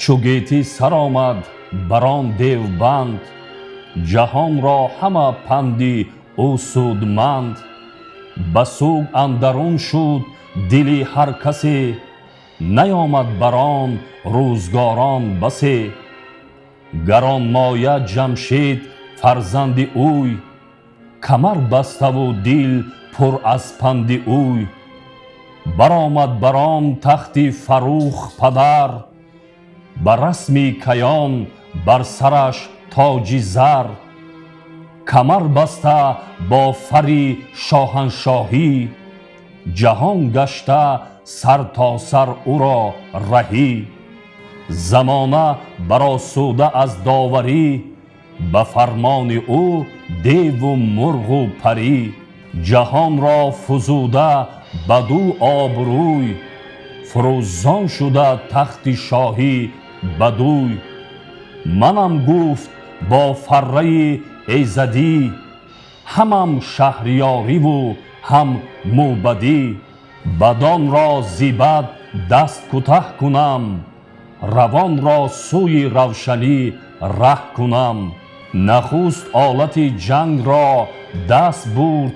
چو گیتی سر آمد بران دیو بند، جهان را همه پندی او سودمند. به سوگ اندرون شد دلی هر کسی، نیامد بران روزگاران بسی. گرانمایه جمشید فرزند اوی، کمر بسته و دل پر از پند اوی. برآمد بران تخت فروخ پدر، به رسم کیان بر سرش تاج زر. کمر بسته با فر شاهنشاهی، جهان گشته سر تا سر او را رهی. زمانه برآسوده از داوری، به فرمان او دیو و مرغ و پری. جهان را فزوده بدو آبروی، فروزان شده تخت شاهی بدوی. منم گفت با فره ایزدی، همم شهریاری و هم موبدی. بدان را زیبد دست کوته کنم، روان را سوی روشنی ره کنم. نخست آلت جنگ را دست برد،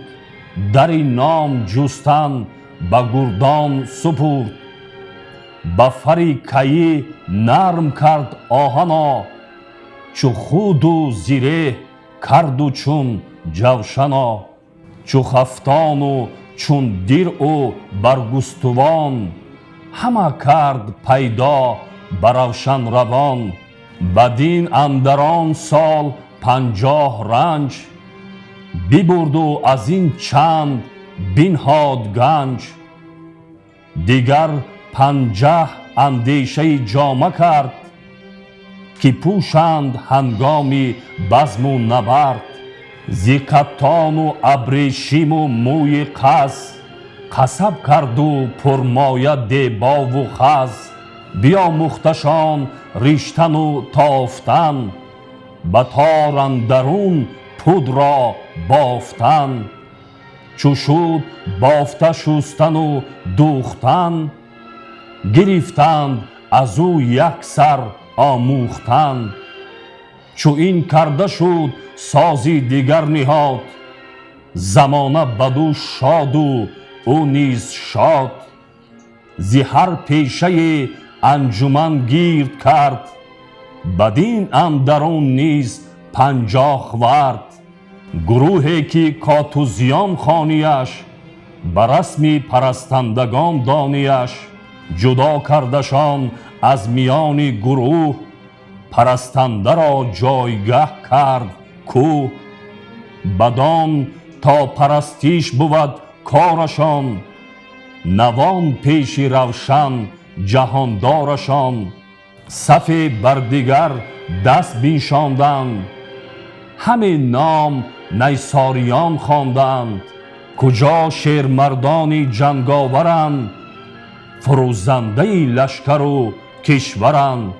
در نام جستن به گردان سپرد. به فر کیی نرم کرد آهنا، چو خود و زره کرد و چون جوشنا. چو خفتان و چون درع و برگستوان، همه کرد پیدا به روشن روان. بدین اندران سال 50 رنج، ببرد و از این چند بنهاد گنج. دیگر 50 اندیشه جامه کرد، که پوشند هنگام بزم و نبرد. ز کتان و ابریشم و موی قز، قصب کرد و پرمایه دیبا و خز. بیاموختشان ریشتن و تافتن، به تار اندرون پود را بافتن. چو شد بافته شستن و دوختن، گرفتند از او یک سر آموختن. چو این کرده شد سازی دیگر نهاد، زمانه بدو شاد و او نیز شاد. ز هر پیشه انجمن گرد کرد، بدین اندرون نیز 50 خورد. گروهی که کاتوزیان خوانیش، به رسم پرستندگان دانیش. جدا کردشان از میان گروه، پرستنده را جایگه کرد کوه. بدان تا پرستیش بود کارشان، نوان پیش روشن جهاندارشان. صف بر دیگر دست بنشاندند، همه نام نیساریان خواندند. کجا شیرمردان جنگاورند، فروزنده لشکر و کشورند.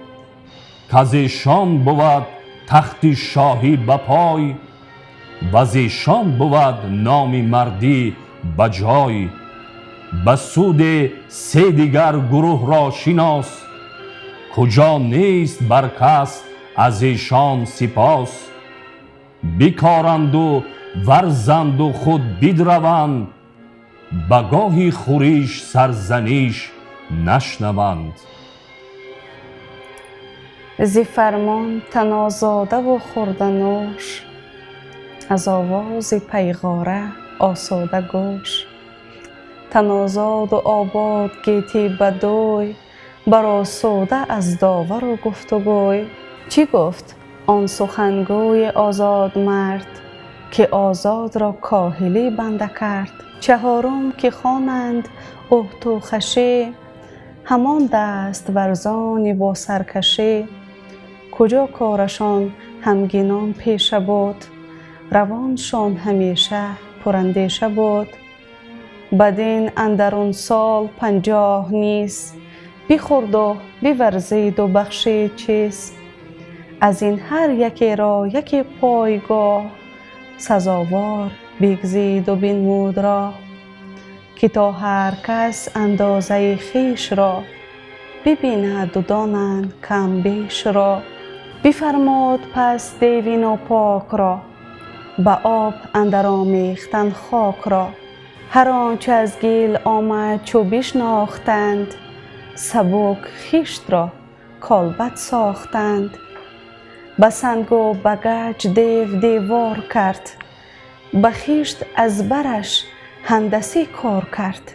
کز ایشان بود تخت شاهی به پای، وز ایشان بود نام مردی به جای. به سود 3 دیگر گروه را شناس، کجا نیست بر کس از ایشان سپاس. بیکارند و ورزند و خود بدروند، به گاه خورش سرزنش نشنوند. ز فرمان تن آزاده و خورده نوش، از آواز پیغاره آسوده گوش. تن آزاد و آباد گیتی بدوی، برآسوده از داور و گفت و گوی. چی گفت آن سخنگوی آزاد مرد، که آزاد را کاهلی بنده کرد. 4 که خوانند اهت و خشی، همان دست ورزانی با سرکشی. کجا کارشان همگنان پیشه بود، روانشان همیشه پراندیشه بود. بدین اندرون سال 50 نیز، بخورد و بورزید و بخشید چیز. از این هر یکی را یکی پایگاه، سزاوار بگزید و بنمود را. که تا هر کس اندازه خویش را، ببیند و دانند کم بیش را. بفرمود پس دیو ناپاک را به آب اندر آمیختن خاک را. هر آنچه از گیل آمد چو بشناختند، سبک خشت را کالبد ساختند. به سنگ و به گچ دیو دیوار کرد، به خشت از برش هندسی کار کرد.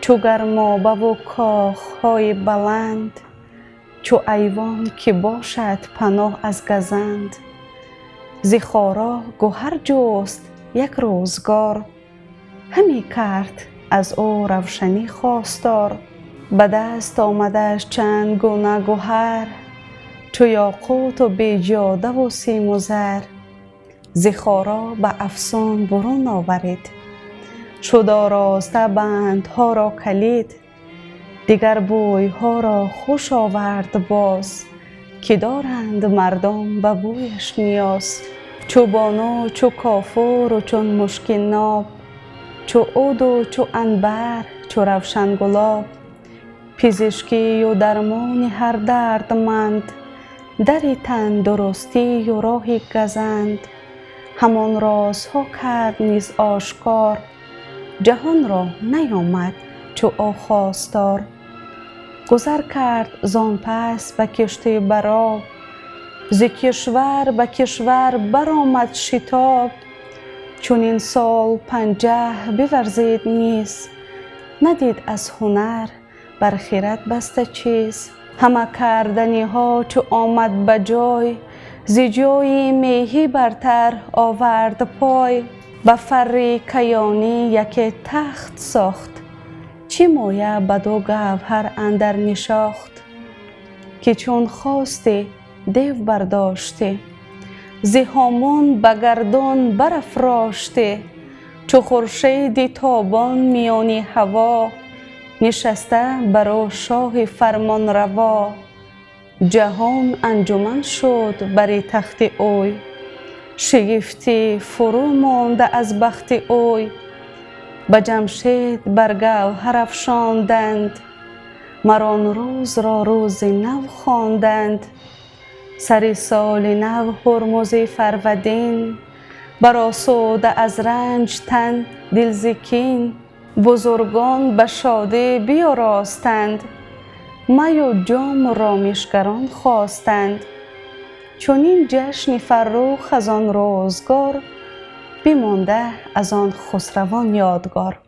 چو گرمابه و کاخهای بلند، چو ایوان که باشد پناه از گزند. ز خارا گهر جست یک روزگار، همی کرد از او روشنی خواستار. به دست آمدش چند گونه گهر، چو یاقوت و بیجاده و سیم و زر. ز خارا به افسون برون آورید، شد آراسته بندها را کلید. دیگر بویها را خوش آورد باز، که دارند مردم به بویش نیاز. چو بانو چو کافور و چون مشک ناب، چو عود و چو عنبر چو روشن گلاب. پزشکی و درمان هر دردمند، در تندرستی و راه گزند. همان رازها کرد نیز آشکار، جهان را نیامد چو او خواستار. گذر کرد زان پس به کشتی بر آب، ز کشور به کشور برآمد شتاب. چنین سال 50 بورزید نیز، ندید از هنر بر خرد بسته چیز. همه کردنی ها چو آمد به جای، ز جای میهی برتر آورد پای. به فر کیانی یک تخت ساخت، چه مایه به دو گوهر اندر نشاخت. که چون خواستی دیو برداشتی، ز هامون به گردون برافراشتی. چو خورشید تابان میان هوا، نشسته بر او شاه فرمان روا. جهان انجمن شد بر تخت اوی، شگفتی فرو مانده از بخت اوی. به جمشید بر گوهر افشاندند، مر آن روز را روز نو خواندند. سر سال نو هرمز فرودین، برآسوده از رنج تن دل ز کین. بزرگان به شادی بیاراستند، می و جام رامشگران خواستند. چنین جشن فرخ از آن روزگار، بمانده از آن خسروان یادگار.